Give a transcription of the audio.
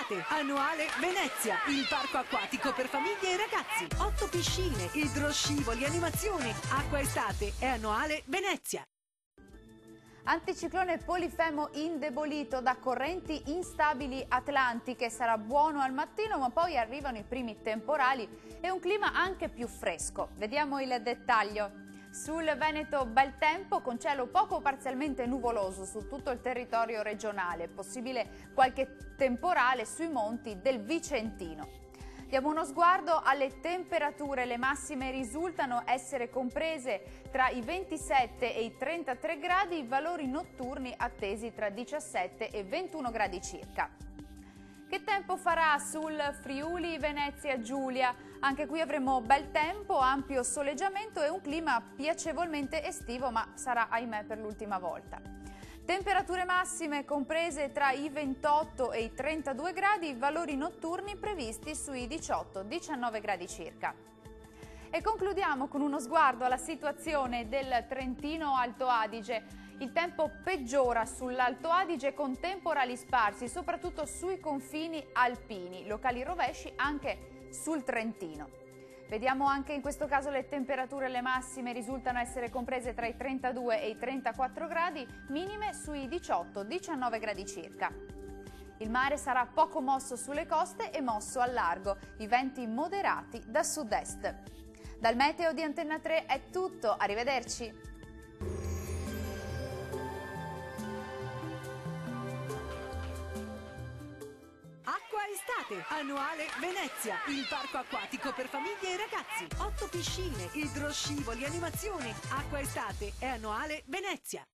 estate, annuale Venezia, il parco acquatico per famiglie e ragazzi. 8 piscine, idroscivoli, animazioni. Acqua estate è annuale Venezia. Anticiclone Polifemo indebolito da correnti instabili atlantiche, sarà buono al mattino ma poi arrivano i primi temporali e un clima anche più fresco. Vediamo il dettaglio. Sul Veneto bel tempo con cielo poco o parzialmente nuvoloso su tutto il territorio regionale, possibile qualche temporale sui monti del Vicentino. Diamo uno sguardo alle temperature, le massime risultano essere comprese tra i 27 e i 33 gradi, i valori notturni attesi tra 17 e 21 gradi circa. Che tempo farà sul Friuli Venezia Giulia? Anche qui avremo bel tempo, ampio soleggiamento e un clima piacevolmente estivo, ma sarà ahimè per l'ultima volta. Temperature massime comprese tra i 28 e i 32 gradi, valori notturni previsti sui 18-19 gradi circa. E concludiamo con uno sguardo alla situazione del Trentino Alto Adige. Il tempo peggiora sull'Alto Adige con temporali sparsi, soprattutto sui confini alpini, locali rovesci anche sul Trentino. Vediamo anche in questo caso le temperature, le massime risultano essere comprese tra i 32 e i 34 gradi, minime sui 18-19 gradi circa. Il mare sarà poco mosso sulle coste e mosso al largo, i venti moderati da sud-est. Dal meteo di Antenna 3 è tutto, arrivederci! Acqua estate, annuale Venezia, il parco acquatico per famiglie e ragazzi. 8 piscine, idroscivoli, animazioni. Acqua estate è annuale Venezia.